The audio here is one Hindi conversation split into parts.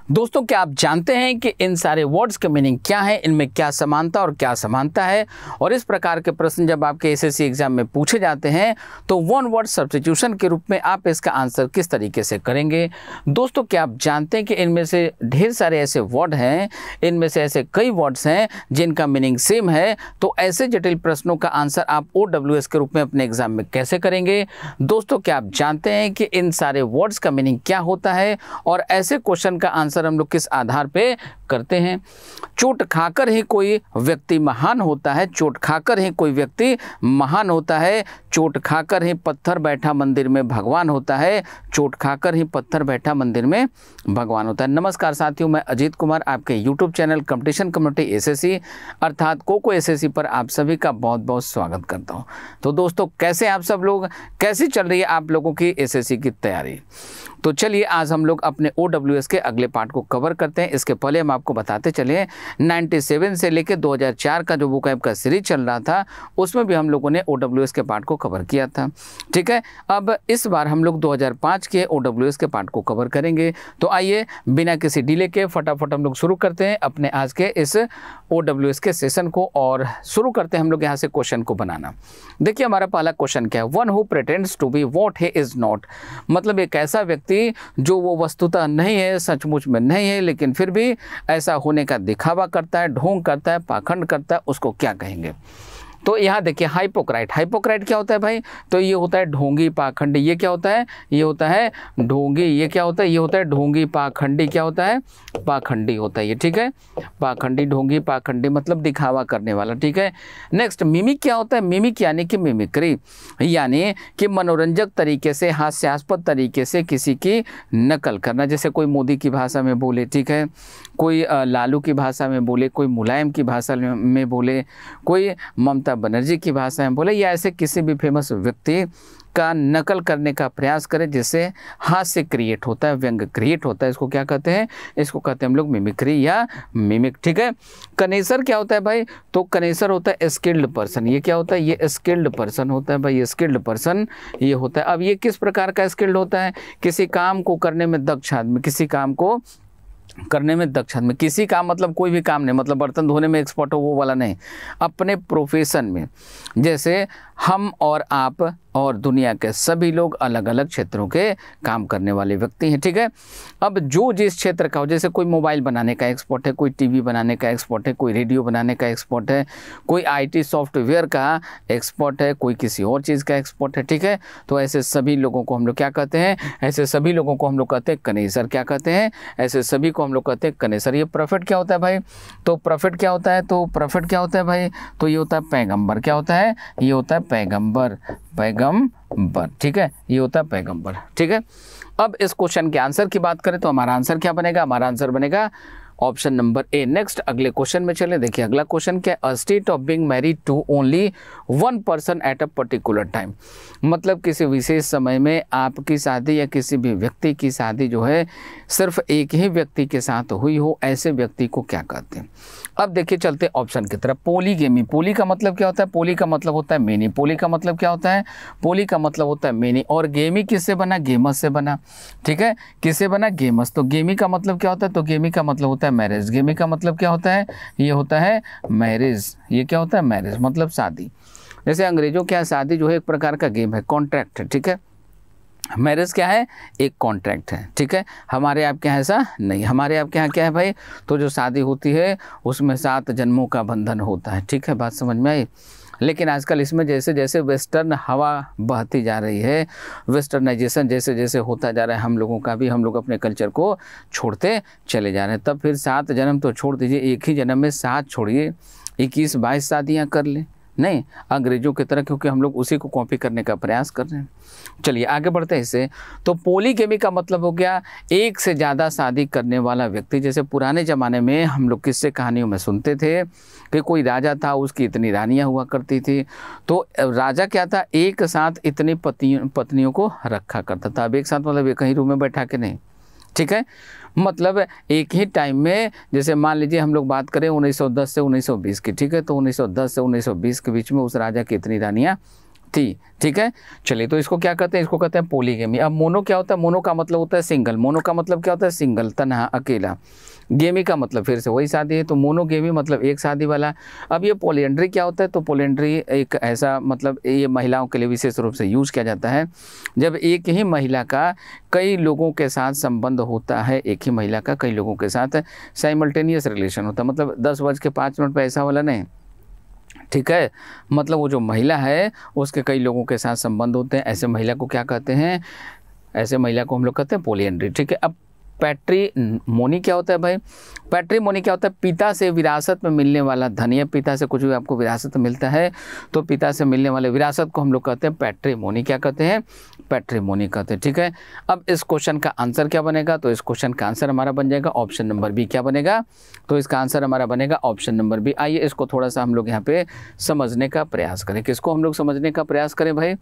दोस्तों, क्या आप जानते हैं कि इन सारे वर्ड्स के मीनिंग क्या है, इनमें क्या समानता और क्या समानता है। और इस प्रकार के प्रश्न जब आपके एसएससी एग्जाम में पूछे जाते हैं तो वन वर्ड सब्स्टिट्यूशन के रूप में आप इसका आंसर किस तरीके से करेंगे। दोस्तों, क्या आप जानते हैं कि इनमें से ढेर सारे ऐसे वर्ड हैं, इनमें से ऐसे कई वर्ड्स हैं जिनका मीनिंग सेम है। तो ऐसे जटिल प्रश्नों का आंसर आप OWS के रूप में अपने एग्जाम में कैसे करेंगे। दोस्तों, क्या आप जानते हैं कि इन सारे वर्ड्स का मीनिंग क्या होता है और ऐसे क्वेश्चन का आंसर हम लोग किस आधार पे करते हैं। चोट खाकर ही कोई व्यक्ति महान होता है, चोट खाकर ही कोई व्यक्ति महान होता है, चोट खाकर ही पत्थर बैठा मंदिर में भगवान होता है, चोट खाकर ही पत्थर बैठा मंदिर में भगवान होता है। नमस्कार साथियों, मैं अजीत कुमार आपके YouTube channel competition community SSC अर्थात कोको एसएससी पर आप सभी का बहुत बहुत स्वागत करता हूं। तो दोस्तों, कैसे आप सब लोग, कैसी चल रही है आप लोगों की एसएससी की तैयारी। तो चलिए आज हम लोग अपने OWS के अगले पार्ट को कवर करते हैं। इसके पहले हम आपको बताते चले 97 से लेकर 2004 का जो बुक ऐप का सीरीज चल रहा था उसमें भी हम लोगों ने OWS के पार्ट को कवर किया था। ठीक है, अब इस बार हम लोग 2005 के OWS के पार्ट को कवर करेंगे। तो आइए बिना किसी डिले के फटाफट हम लोग शुरू करते हैं अपने आज के इस OWS के सेशन को और शुरू करते हैं हम लोग यहाँ से क्वेश्चन को बनाना। देखिए हमारा पहला क्वेश्चन क्या है। One who pretends to be what he is not, मतलब एक ऐसा व्यक्ति जो वो वस्तुतः नहीं है, सचमुच में नहीं है, लेकिन फिर भी ऐसा होने का दिखावा करता है, ढोंग करता है, पाखंड करता है, उसको क्या कहेंगे। तो यहाँ देखिए हाइपोक्राइट, हाइपोक्राइट क्या होता है भाई, तो ये होता है ढोंगी पाखंडी। ये क्या होता है, ये होता है ढोंगी। ये क्या होता है, ये होता है ढोंगी पाखंडी। क्या होता है, पाखंडी होता है ये। ठीक है, पाखंडी, ढोंगी, पाखंडी मतलब दिखावा करने वाला। ठीक है, नेक्स्ट मिमिक क्या होता है। मिमिक यानी कि मिमिक्री, यानी कि मनोरंजक तरीके से, हास्यास्पद तरीके से किसी की नकल करना। जैसे कोई मोदी की भाषा में बोले, ठीक है, कोई लालू की भाषा में बोले, कोई मुलायम की भाषा में बोले, कोई ममता बनर्जी की भाषा में बोले, या ऐसे किसी भी फेमस व्यक्ति का नकल करने का प्रयास करें जिससे हास्य क्रिएट होता है, व्यंग क्रिएट होता है। इसको क्या कहते हैं, इसको कहते हैं हम लोग मिमिक्री या मिमिक। ठीक है, कनेसर क्या होता है भाई, तो कनेसर होता है स्किल्ड पर्सन। ये क्या होता है, ये स्किल्ड पर्सन होता है भाई, ये स्किल्ड पर्सन ये होता है। अब ये किस प्रकार का स्किल्ड होता है, किसी काम को करने में दक्ष आदमी, किसी काम को करने में दक्ष आदमी। किसी काम मतलब कोई भी काम नहीं, मतलब बर्तन धोने में एक्सपर्ट हो वो वाला नहीं, अपने प्रोफेशन में। जैसे हम और आप और दुनिया के सभी लोग अलग अलग क्षेत्रों के काम करने वाले व्यक्ति हैं। ठीक है, अब जो जिस क्षेत्र का हो, जैसे कोई मोबाइल बनाने का एक्सपर्ट है, कोई टीवी बनाने का एक्सपर्ट है, कोई रेडियो बनाने का एक्सपर्ट है, कोई IT सॉफ्टवेयर का एक्सपर्ट है, कोई किसी और चीज़ का एक्सपर्ट है। ठीक है, तो ऐसे सभी लोगों को हम लोग क्या कहते हैं, ऐसे सभी लोगों को हम लोग कहते हैं कनेसर। क्या कहते हैं, ऐसे सभी को हम लोग कहते हैं कनेसर। ये प्रॉफिट क्या होता है भाई, तो प्रॉफिट क्या होता है, तो प्रॉफिट क्या होता है भाई, तो ये होता है पैगंबर। क्या होता है, ये होता है पैगंबर, पैगंबर। ठीक है, ये होता है पैगंबर। ठीक है, अब इस क्वेश्चन के आंसर की बात करें तो हमारा आंसर क्या बनेगा, हमारा आंसर बनेगा ऑप्शन नंबर ए। नेक्स्ट अगले क्वेश्चन में चले। देखिए अगला क्वेश्चन क्या है, a state of being married to only one person at a particular time, मतलब किसी विशेष समय में आपकी शादी या किसी भी व्यक्ति की शादी जो है सिर्फ एक ही व्यक्ति के साथ हुई हो, ऐसे व्यक्ति को क्या कहते हैं। अब देखिए चलते ऑप्शन की तरफ। पोलीगेमी, पोली का मतलब क्या होता है, पोली का मतलब होता है मेनी। पोली का मतलब क्या होता है, पोली का मतलब होता है मेनी। और गेमी किससे बना, गेमस से बना। ठीक है, किससे बना, गेमस। तो गेमी का मतलब क्या होता है, तो गेमी का मतलब होता है मैरिज। गेमी का मतलब क्या होता है, ये होता है मैरिज। ये क्या होता है, मैरिज मतलब शादी। जैसे अंग्रेजों के यहाँ शादी जो है एक प्रकार का गेम है, कॉन्ट्रैक्ट है। ठीक है, मैरिज क्या है, एक कॉन्ट्रैक्ट है। ठीक है, हमारे आपके यहाँ ऐसा नहीं, हमारे आपके यहाँ क्या है भाई, तो जो शादी होती है उसमें 7 जन्मों का बंधन होता है। ठीक है, बात समझ में आई। लेकिन आजकल इसमें जैसे जैसे वेस्टर्न हवा बहती जा रही है, वेस्टर्नाइजेशन जैसे जैसे होता जा रहा है, हम लोगों का भी, हम लोग अपने कल्चर को छोड़ते चले जा रहे हैं। तब फिर 7 जन्म तो छोड़ दीजिए, एक ही जन्म में 7 छोड़िए, 21-22 शादियाँ कर लें, नहीं अंग्रेजों की तरह, क्योंकि हम लोग उसी को कॉपी करने का प्रयास कर रहे हैं। चलिए आगे बढ़ते हैं इससे। तो पोलीगेमी का मतलब हो गया एक से ज़्यादा शादी करने वाला व्यक्ति। जैसे पुराने ज़माने में हम लोग किस्से कहानियों में सुनते थे कि कोई राजा था, उसकी इतनी रानियां हुआ करती थी, तो राजा क्या था, एक साथ इतनी पत्नियों को रखा करता था। अब एक साथ मतलब एक ही रूम में बैठा के नहीं। ठीक है, मतलब एक ही टाइम में, जैसे मान लीजिए हम लोग बात करें 1910 से 1920 की। ठीक है, तो 1910 से 1920 के बीच में उस राजा की इतनी रानियां थी, ठीक है। चलिए, तो इसको क्या कहते हैं, इसको कहते हैं पोलीगेमी। अब मोनो क्या होता है, मोनो का मतलब होता है सिंगल, मोनो का मतलब क्या होता है, सिंगल, तन्हा, अकेला। गेमी का मतलब फिर से वही शादी है, तो मोनोगेमी मतलब एक शादी वाला। अब ये पॉलीएंड्री क्या होता है, तो पॉलीएंड्री एक ऐसा मतलब ये महिलाओं के लिए विशेष रूप से यूज किया जाता है जब एक ही महिला का कई लोगों के साथ संबंध होता है, एक ही महिला का कई लोगों के साथ साइमल्टेनियस रिलेशन होता है, मतलब 10:05 पर ऐसा वाला नहीं, ठीक है। मतलब वो जो महिला है उसके कई लोगों के साथ संबंध होते हैं, ऐसे महिला को क्या कहते हैं, ऐसे महिला को हम लोग कहते हैं पॉलीएंड्री, ठीक है। अब पैट्रीमोनी क्या होता है भाई, पैट्रीमोनी क्या होता है, पिता से विरासत में मिलने वाला धन, या पिता से कुछ भी आपको विरासत में मिलता है तो पिता से मिलने वाले विरासत को हम लोग कहते हैं पैट्रीमोनी, क्या कहते हैं, पैट्रीमोनी कहते हैं, ठीक है। अब इस क्वेश्चन का आंसर क्या बनेगा, तो इस क्वेश्चन का आंसर हमारा बन जाएगा ऑप्शन नंबर बी। क्या बनेगा, तो इसका आंसर हमारा बनेगा ऑप्शन नंबर बी। आइए इसको थोड़ा सा हम लोग यहाँ पे समझने का प्रयास करें। किसको हम लोग समझने का प्रयास करें भाई,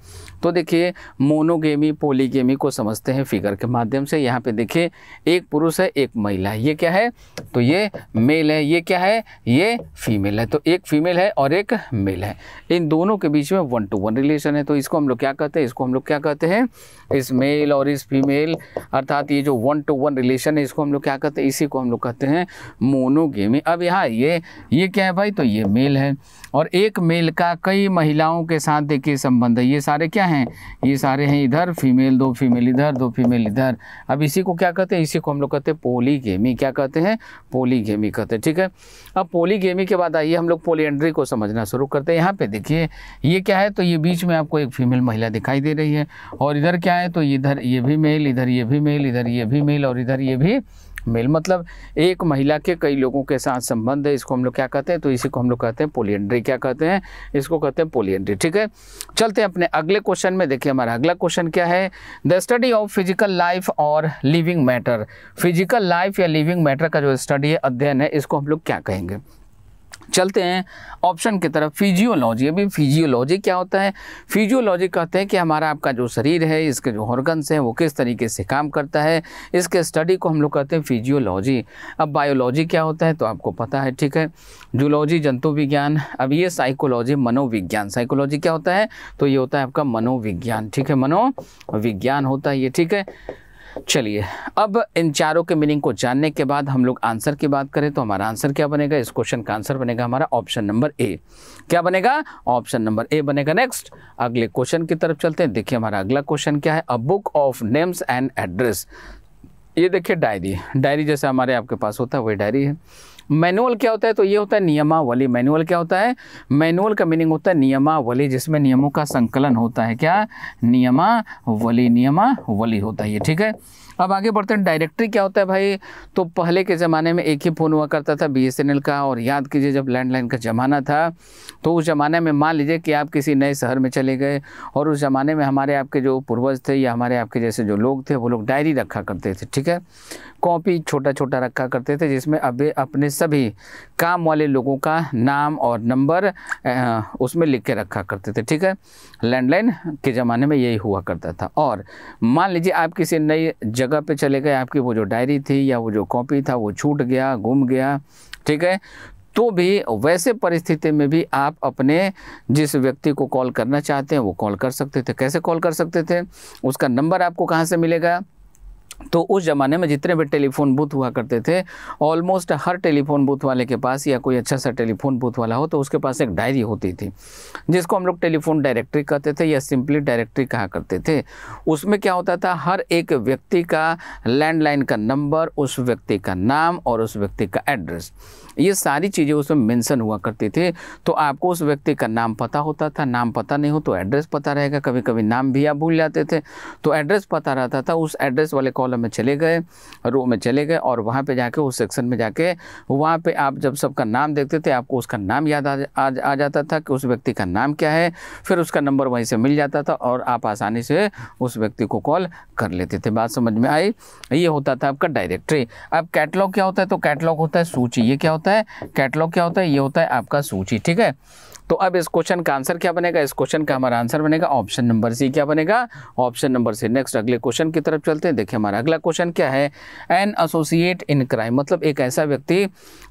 तो देखिए मोनोगेमी पॉलीगेमी को समझते हैं फिगर के माध्यम से। यहाँ पे देखिए एक पुरुष है एक महिला है, ये क्या है, तो ये मेल है, ये क्या है, ये फीमेल है, तो एक फीमेल है और एक मेल है, इन दोनों के बीच में 1 to 1 रिलेशन है, तो इसको हम लोग क्या कहते हैं, इसको हम लोग क्या कहते हैं, इस मेल और इस फीमेल अर्थात ये जो 1 to 1 रिलेशन है इसको हम लोग क्या कहते हैं, इसी को हम लोग कहते हैं मोनोगेमी। अब यहाँ ये क्या है भाई, तो ये मेल है और एक मेल का कई महिलाओं के साथ देखिए संबंध है, ये सारे क्या हैं, ये सारे हैं इधर फीमेल, 2 फीमेल इधर 2 फीमेल इधर। अब इसी को क्या कहते हैं, इसी को हम लोग कहते हैं पॉलीगेमी, क्या कहते हैं, पॉलीगेमी कहते हैं, ठीक है। अब पॉलीगेमी के बाद आइए हम लोग पॉलीएंड्री को समझना शुरू करते हैं। यहाँ पे देखिए ये क्या है, तो ये बीच में आपको एक फीमेल महिला दिखाई दे रही है और इधर क्या है, तो इधर ये भी मेल, इधर ये भी मेल, इधर ये भी मेल और इधर ये भी मेल, मतलब एक महिला के कई लोगों के साथ संबंध है, इसको हम लोग क्या कहते हैं, तो इसी को हम लोग कहते हैं पॉलीएंड्री, क्या कहते हैं, इसको कहते हैं पॉलीएंड्री, ठीक है। चलते हैं अपने अगले क्वेश्चन में। देखिए हमारा अगला क्वेश्चन क्या है, the study of physical life और लिविंग मैटर, फिजिकल लाइफ या लिविंग मैटर का जो स्टडी है, अध्ययन है, इसको हम लोग क्या कहेंगे। चलते हैं ऑप्शन की तरफ, फिजियोलॉजी। अभी फिजियोलॉजी क्या होता है, फिजियोलॉजी कहते हैं कि हमारा आपका जो शरीर है, इसके जो ऑर्गन्स हैं वो किस तरीके से काम करता है, इसके स्टडी को हम लोग कहते हैं फिजियोलॉजी। अब बायोलॉजी क्या होता है, तो आपको पता है, ठीक है। जूलॉजी जंतु विज्ञान। अब ये साइकोलॉजी मनोविज्ञान, साइकोलॉजी क्या होता है, तो ये होता है आपका मनोविज्ञान, ठीक है, मनोविज्ञान होता है ये, ठीक है। चलिए अब इन चारों के मीनिंग को जानने के बाद हम लोग आंसर की बात करें तो हमारा आंसर क्या बनेगा, इस क्वेश्चन का आंसर बनेगा हमारा ऑप्शन नंबर ए। क्या बनेगा, ऑप्शन नंबर ए बनेगा। नेक्स्ट अगले क्वेश्चन की तरफ चलते हैं। देखिए हमारा अगला क्वेश्चन क्या है, a book of names and address. ये देखिए डायरी जैसा हमारे आपके पास होता है वही डायरी है। मैनुअल क्या होता है, तो ये होता है नियमावली। मैनुअल क्या होता है, मैनुअल का मीनिंग होता है नियमावली, जिसमें नियमों का संकलन होता है, क्या, नियमावली होता है ये, ठीक है। अब आगे बढ़ते हैं, डायरेक्टरी क्या होता है भाई, तो पहले के ज़माने में एक ही फ़ोन हुआ करता था BSNL का, और याद कीजिए जब लैंडलाइन का ज़माना था तो उस ज़माने में मान लीजिए कि आप किसी नए शहर में चले गए और उस ज़माने में हमारे आपके जो पूर्वज थे या हमारे आपके जैसे जो लोग थे वो लोग डायरी रखा करते थे, ठीक है, कॉपी छोटा छोटा रखा करते थे जिसमें अब अपने सभी काम वाले लोगों का नाम और नंबर उसमें लिख के रखा करते थे, ठीक है। लैंडलाइन के ज़माने में यही हुआ करता था। और मान लीजिए आप किसी नई जगह पे चले गए, आपकी वो जो डायरी थी या वो जो कॉपी था वो छूट गया, गुम गया, ठीक है, तो भी वैसे परिस्थिति में भी आप अपने जिस व्यक्ति को कॉल करना चाहते हैं वो कॉल कर सकते थे। कैसे कॉल कर सकते थे, उसका नंबर आपको कहाँ से मिलेगा, तो उस ज़माने में जितने भी टेलीफोन बूथ हुआ करते थे ऑलमोस्ट हर टेलीफोन बूथ वाले के पास या कोई अच्छा सा टेलीफोन बूथ वाला हो तो उसके पास एक डायरी होती थी जिसको हम लोग टेलीफोन डायरेक्टरी कहते थे या सिंपली डायरेक्टरी कहा करते थे। उसमें क्या होता था, हर एक व्यक्ति का लैंडलाइन का नंबर, उस व्यक्ति का नाम और उस व्यक्ति का एड्रेस, ये सारी चीज़ें उसमें मेंशन हुआ करती थी। तो आपको उस व्यक्ति का नाम पता होता था, नाम पता नहीं हो तो एड्रेस पता रहेगा, कभी कभी नाम भी आप भूल जाते थे तो एड्रेस पता रहता था। उस एड्रेस वाले कॉलम में चले गए, रो में चले गए और वहाँ पे जाके उस सेक्शन में जाके वहाँ पे आप जब सबका नाम देखते थे आपको उसका नाम याद आ जाता था कि उस व्यक्ति का नाम क्या है, फिर उसका नंबर वहीं से मिल जाता था और आप आसानी से उस व्यक्ति को कॉल कर लेते थे। बात समझ में आई, ये होता था आपका डायरेक्टरी। अब कैटलॉग क्या होता है, तो कैटलॉग होता है सूची। ये क्या होता है, कैटलॉग क्या होता है, ये होता है आपका सूची, ठीक है। तो अब इस क्वेश्चन का आंसर क्या बनेगा, इस क्वेश्चन का हमारा आंसर बनेगा ऑप्शन नंबर सी। क्या बनेगा, ऑप्शन नंबर सी। नेक्स्ट अगले क्वेश्चन की तरफ चलते हैं। देखिए हमारा अगला क्वेश्चन क्या है, एन एसोसिएट इन क्राइम, मतलब एक ऐसा व्यक्ति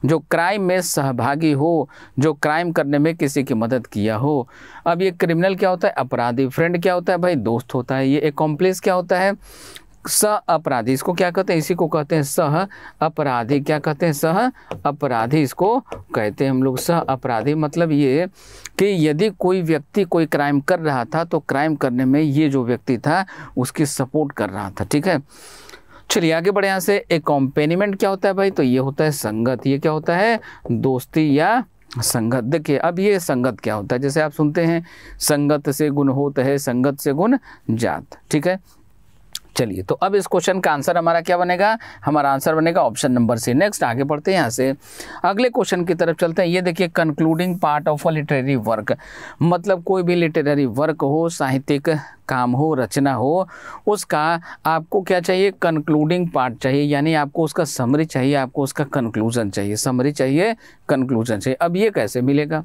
जो क्राइम में सहभागी हो, जो क्राइम करने में किसी की मदद किया हो। अब ये क्रिमिनल क्या होता है, अपराधी। फ्रेंड क्या होता है भाई, दोस्त होता है। ये एक्कॉम्प्लिस क्या होता है, सह अपराधी। इसको क्या कहते हैं, इसी को कहते हैं सह अपराधी। क्या कहते हैं, सह अपराधी इसको कहते हैं हम लोग, सह अपराधी। मतलब ये कि यदि कोई व्यक्ति कोई क्राइम कर रहा था तो क्राइम करने में ये जो व्यक्ति था उसकी सपोर्ट कर रहा था। ठीक है, चलिए आगे बढ़े यहाँ से। एक्कॉम्पेनिमेंट क्या होता है भाई, तो ये होता है संगत। ये क्या होता है, दोस्ती या संगत। देखिए अब ये संगत क्या होता है, जैसे आप सुनते हैं संगत से गुण होता है, संगत से गुण जात। ठीक है, चलिए तो अब इस क्वेश्चन का आंसर हमारा क्या बनेगा, हमारा आंसर बनेगा ऑप्शन नंबर सी। नेक्स्ट आगे बढ़ते हैं यहाँ से, अगले क्वेश्चन की तरफ चलते हैं। ये देखिए concluding part of a literary work, मतलब कोई भी लिटरेरी वर्क हो, साहित्यिक काम हो, रचना हो, उसका आपको क्या चाहिए, कंक्लूडिंग पार्ट चाहिए, यानी आपको उसका समरी चाहिए, आपको उसका कंक्लूजन चाहिए, समरी चाहिए, कंक्लूजन चाहिए। अब ये कैसे मिलेगा,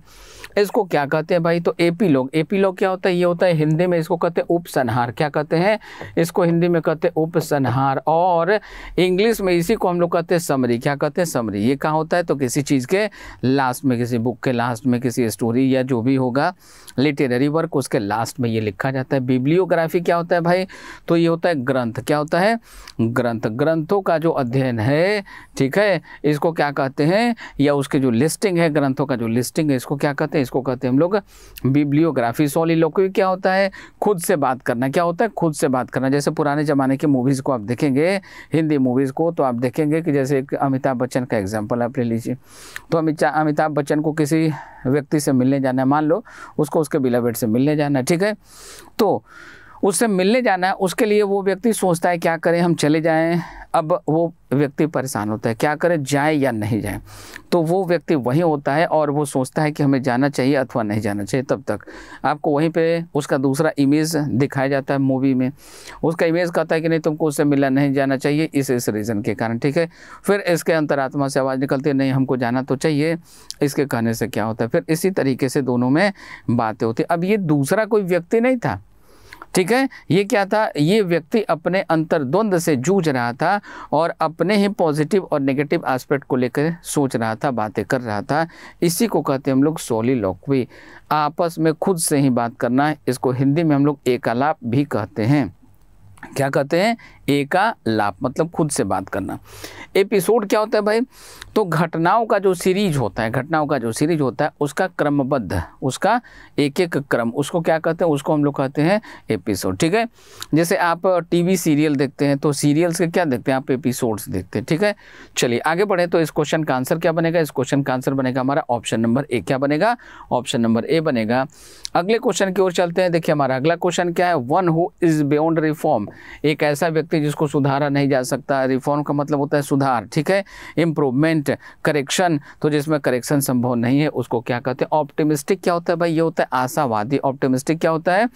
इसको क्या कहते हैं भाई, तो एपीलॉग। एपीलॉग क्या होता है, ये होता है हिंदी में इसको कहते हैं उपसंहार। क्या कहते हैं, इसको हिंदी में कहते हैं उपसंहार, और इंग्लिश में इसी को हम लोग कहते हैं समरी। क्या कहते हैं, समरी। ये कहाँ होता है, तो किसी चीज़ के लास्ट में, किसी बुक के लास्ट में, किसी स्टोरी या जो भी होगा लिटरेरी वर्क, उसके लास्ट में ये लिखा जाता है। बिब्लियोग्राफी क्या होता है भाई, तो ये होता है ग्रंथ। क्या होता है, ग्रंथ। ग्रंथों का जो अध्ययन है, ठीक है, इसको क्या कहते हैं, या उसके जो लिस्टिंग है, ग्रंथों का जो लिस्टिंग है, इसको क्या कहते हैं, इसको कहते हैं हम लोग बिब्लियोग्राफी। सॉलिलोक्वी क्या होता है, खुद से बात करना। क्या होता है, खुद से बात करना। जैसे पुराने ज़माने की मूवीज़ को आप देखेंगे, हिंदी मूवीज़ को, तो आप देखेंगे कि जैसे एक अमिताभ बच्चन का एग्जाम्पल आप ले लीजिए। तो अमिताभ बच्चन को किसी व्यक्ति से मिलने जाना है, मान लो उसको उसके बिलवेड से मिलने जाना है, ठीक है, तो उससे मिलने जाना है, उसके लिए वो व्यक्ति सोचता है क्या करें, हम चले जाएं। अब वो व्यक्ति परेशान होता है, क्या करें, जाए या नहीं जाए। तो वो व्यक्ति वहीं होता है और वो सोचता है कि हमें जाना चाहिए अथवा नहीं जाना चाहिए। तब तक आपको वहीं पे उसका दूसरा इमेज दिखाया जाता है मूवी में। उसका इमेज कहता है कि नहीं, तुमको उससे मिलना नहीं जाना चाहिए इस रीज़न के कारण, ठीक है। फिर इसके अंतरात्मा से आवाज़ निकलती है, नहीं हमको जाना तो चाहिए, इसके कहने से क्या होता है। फिर इसी तरीके से दोनों में बातें होती। अब ये दूसरा कोई व्यक्ति नहीं था, ठीक है, ये क्या था, ये व्यक्ति अपने अंतर्द्वंद से जूझ रहा था और अपने ही पॉजिटिव और नेगेटिव एस्पेक्ट को लेकर सोच रहा था, बातें कर रहा था। इसी को कहते हैं हम लोग सोलिलोक्वी, आपस में खुद से ही बात करना। इसको हिंदी में हम लोग एकालाप भी कहते हैं। क्या कहते हैं, एकालाप, मतलब खुद से बात करना। एपिसोड क्या होता है भाई, तो घटनाओं का जो सीरीज होता है, घटनाओं का जो सीरीज होता है उसका क्रमबद्ध, उसका एक एक क्रम, उसको क्या कहते हैं, उसको हम लोग कहते हैं एपिसोड, ठीक है। जैसे आप टीवी सीरियल देखते हैं तो सीरियल्स के क्या देखते हैं आप, एपिसोड्स देखते हैं, ठीक है। चलिए आगे बढ़े, तो इस क्वेश्चन का आंसर क्या बनेगा, इस क्वेश्चन का आंसर बनेगा हमारा ऑप्शन नंबर ए। क्या बनेगा, ऑप्शन नंबर ए बनेगा। अगले क्वेश्चन की ओर चलते हैं। देखिए हमारा अगला क्वेश्चन क्या है, one who is beyond reform, एक ऐसा व्यक्ति जिसको सुधारा नहीं जा सकता। रिफॉर्म का मतलब होता है सुधार, ठीक है, इम्प्रूवमेंट, करेक्शन, तो जिसमें करेक्शन संभव नहीं है उसको क्या कहते हैं, ऑप्टिमिस्टिक। क्या होता है भाई, ये होता है आशावादी। ऑप्टिमिस्टिक क्या होता है,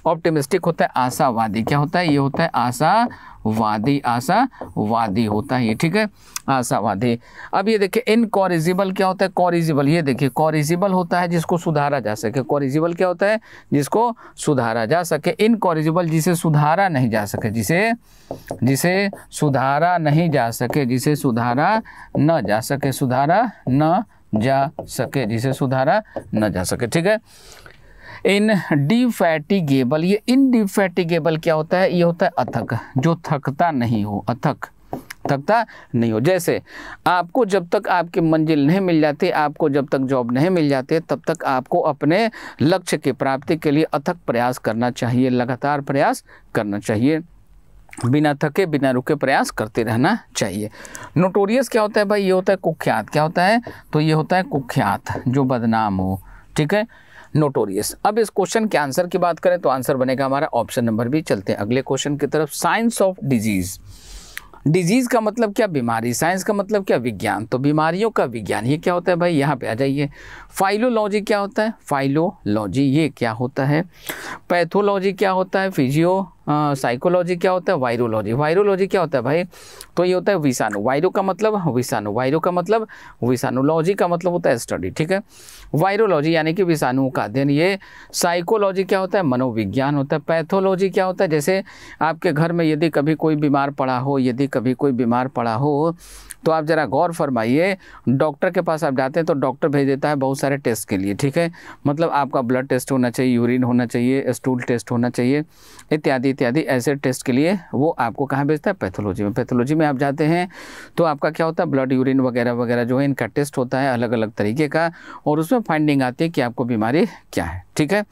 ऑप्टिमिस्टिक होता है आशावादी। क्या होता है, ये होता है आशावादी, आशावादी होता है ये, ठीक है, आशावादी। अब ये देखिए इनकॉरिजिबल क्या होता है, कॉरिजिबल। ये देखिए कॉरिजिबल होता है जिसको सुधारा जा सके, कॉरिजिबल क्या होता है, जिसको सुधारा जा सके। इनकॉरिजिबल जिसे सुधारा नहीं जा सके, जिसे सुधारा नहीं जा सके, जिसे सुधारा न जा सके, सुधारा न जा सके, जिसे सुधारा न जा सके, ठीक है। इनडिफैटिगेबल, ये इनडिफैटिगेबल क्या होता है, ये होता है अथक, जो थकता नहीं हो, अथक, थकता नहीं हो। जैसे आपको जब तक आपकी मंजिल नहीं मिल जाती, आपको जब तक जॉब नहीं मिल जाती, तब तक आपको अपने लक्ष्य की प्राप्ति के लिए अथक प्रयास करना चाहिए, लगातार प्रयास करना चाहिए, बिना थके बिना रुके प्रयास करते रहना चाहिए। नोटोरियस क्या होता है भाई, ये होता है कुख्यात। क्या होता है, तो ये होता है कुख्यात, जो बदनाम हो, ठीक है, नोटोरियस। अब इस क्वेश्चन के आंसर की बात करें तो आंसर बनेगा हमारा ऑप्शन नंबर बी। चलते हैं अगले क्वेश्चन की तरफ। साइंस ऑफ डिजीज, डिजीज़ का मतलब क्या, बीमारी। साइंस का मतलब क्या, विज्ञान। तो बीमारियों का विज्ञान, ये क्या होता है भाई, यहाँ पे आ जाइए। फाइलोलॉजी क्या होता है, फाइलोलॉजी ये क्या होता है। पैथोलॉजी क्या होता है, फिजियोलॉजी साइकोलॉजी क्या होता है, वायरोलॉजी। वायरोलॉजी क्या होता है भाई, तो ये होता है विषाणु। वायरो का मतलब विषाणु, वायरो का मतलब विषाणु, लॉजी का मतलब होता है स्टडी, ठीक है। वायरोलॉजी यानी कि विषाणुओं का अध्ययन ये। साइकोलॉजी क्या होता है, मनोविज्ञान होता है। पैथोलॉजी क्या होता है, जैसे आपके घर में यदि कभी कोई बीमार पड़ा हो, यदि कभी कोई बीमार पड़ा हो तो आप ज़रा गौर फरमाइए, डॉक्टर के पास आप जाते हैं तो डॉक्टर भेज देता है बहुत सारे टेस्ट के लिए, ठीक है। मतलब आपका ब्लड टेस्ट होना चाहिए, यूरिन होना चाहिए, स्टूल टेस्ट होना चाहिए, इत्यादि इत्यादि ऐसे टेस्ट के लिए वो आपको कहाँ भेजता है, पैथोलॉजी में। पैथोलॉजी में आप जाते हैं तो आपका क्या होता है, ब्लड यूरिन वगैरह वगैरह जो है इनका टेस्ट होता है अलग अलग तरीके का, और उसमें फाइंडिंग आती है कि आपको बीमारी क्या है, ठीक है।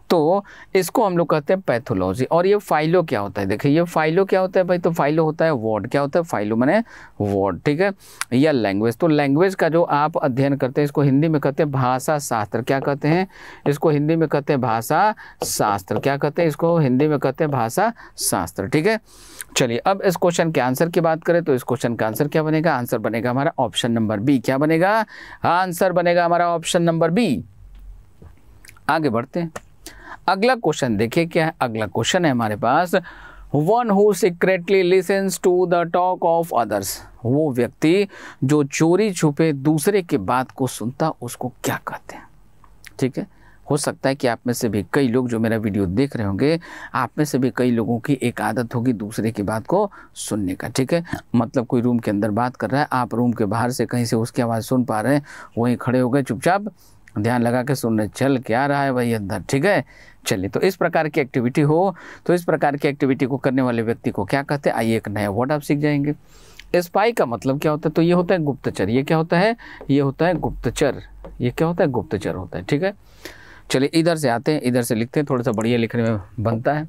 तो इसको हम लोग कहते हैं पैथोलॉजी। और ये फाइलो क्या होता है, देखिए ये फाइलो क्या होता है भाई, तो फाइलो होता है वर्ड। क्या होता है, फाइलो माने वर्ड, ठीक है। या लैंग्वेज, तो लैंग्वेज का जो आप अध्ययन करते हैं इसको हिंदी में कहते हैं भाषा शास्त्र। क्या कहते हैं इसको हिंदी में, कहते हैं भाषा शास्त्र। क्या कहते हैं इसको हिंदी में, कहते हैं भाषा शास्त्र, ठीक है। चलिए अब इस क्वेश्चन के आंसर की बात करें तो इस क्वेश्चन का आंसर क्या बनेगा, आंसर बनेगा हमारा ऑप्शन नंबर बी। क्या बनेगा, आंसर बनेगा हमारा ऑप्शन नंबर बी। आगे बढ़ते हैं, अगला क्वेश्चन देखिए क्या है। अगला क्वेश्चन है हमारे पास, one who secretly listens to the talk of others. वो व्यक्ति जो चोरी छुपे दूसरे की बात को सुनता उसको क्या कहते हैं, ठीक है। हो सकता है कि आप में से भी कई लोग जो मेरा वीडियो देख रहे होंगे, आप में से भी कई लोगों की एक आदत होगी दूसरे की बात को सुनने का, ठीक है। मतलब कोई रूम के अंदर बात कर रहा है, आप रूम के बाहर से कहीं से उसकी आवाज़ सुन पा रहे हैं, वहीं खड़े हो गए चुपचाप ध्यान लगा के सुन रहे, चल क्या रहा है भाई अंदर, ठीक है। चलिए, तो इस प्रकार की एक्टिविटी हो तो इस प्रकार की एक्टिविटी को करने वाले व्यक्ति को क्या कहते हैं, आइए एक नया वर्ड आप सीख जाएंगे। स्पाई का मतलब क्या होता है, तो ये होता है गुप्तचर। ये क्या होता है, ये होता है गुप्तचर। ये क्या होता है, गुप्तचर होता है, ठीक है। चलिए इधर से आते हैं, इधर से लिखते हैं, थोड़ा सा बढ़िया लिखने में बनता है।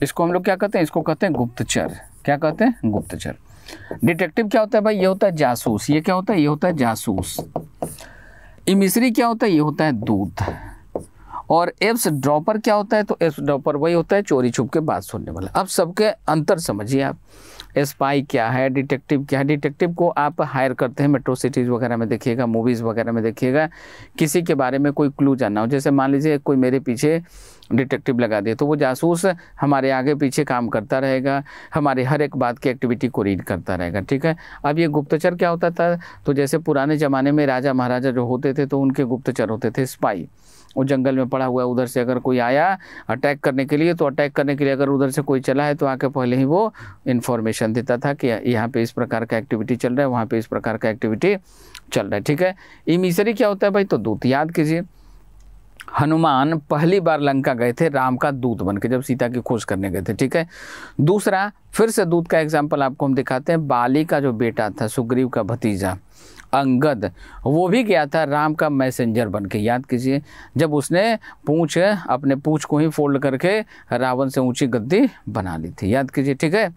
इसको हम लोग क्या कहते हैं, इसको कहते हैं गुप्तचर। क्या कहते हैं, गुप्तचर। डिटेक्टिव क्या होता है भाई, ये होता है जासूस। ये क्या होता है, ये होता है जासूस। इमिसरी क्या होता है, ये होता है दूत। और एव्स ड्रॉपर क्या होता है, तो एव्स ड्रॉपर वही होता है चोरी छुप के बात सुनने वाला। अब सबके अंतर समझिए आप। स्पाई क्या है, डिटेक्टिव क्या है। डिटेक्टिव को आप हायर करते हैं मेट्रो सिटीज़ वगैरह में देखिएगा, मूवीज़ वगैरह में देखिएगा, किसी के बारे में कोई क्लू जानना हो, जैसे मान लीजिए कोई मेरे पीछे डिटेक्टिव लगा दे तो वो जासूस हमारे आगे पीछे काम करता रहेगा, हमारे हर एक बात की एक्टिविटी को रीड करता रहेगा, ठीक है। अब ये गुप्तचर क्या होता था, तो जैसे पुराने ज़माने में राजा महाराजा जो होते थे तो उनके गुप्तचर होते थे स्पाई। वो जंगल में पड़ा हुआ है, उधर से अगर कोई आया अटैक करने के लिए, तो अटैक करने के लिए अगर उधर से कोई चला है तो आके पहले ही वो इन्फॉर्मेशन देता था कि यहाँ पे इस प्रकार का एक्टिविटी चल रहा है, वहाँ पे इस प्रकार का एक्टिविटी चल रहा है, ठीक है। इमिसरी क्या होता है भाई, तो दूत। याद कीजिए, हनुमान पहली बार लंका गए थे राम का दूत बन के, जब सीता की खोज करने गए थे, ठीक है। दूसरा, फिर से दूत का एग्जाम्पल आपको हम दिखाते हैं। बाली का जो बेटा था, सुग्रीव का भतीजा अंगद, वो भी गया था राम का मैसेंजर बन के। याद कीजिए, जब उसने अपने पूंछ को ही फोल्ड करके रावण से ऊंची गद्दी बना ली थी। याद कीजिए, ठीक है।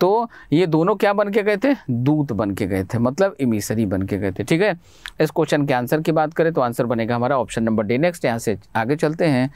तो ये दोनों क्या बन के गए थे, दूत बन के गए थे, मतलब इमिसरी बन के गए थे, ठीक है। इस क्वेश्चन के आंसर की बात करें तो आंसर बनेगा हमारा ऑप्शन नंबर डी। नेक्स्ट यहाँ से आगे चलते हैं।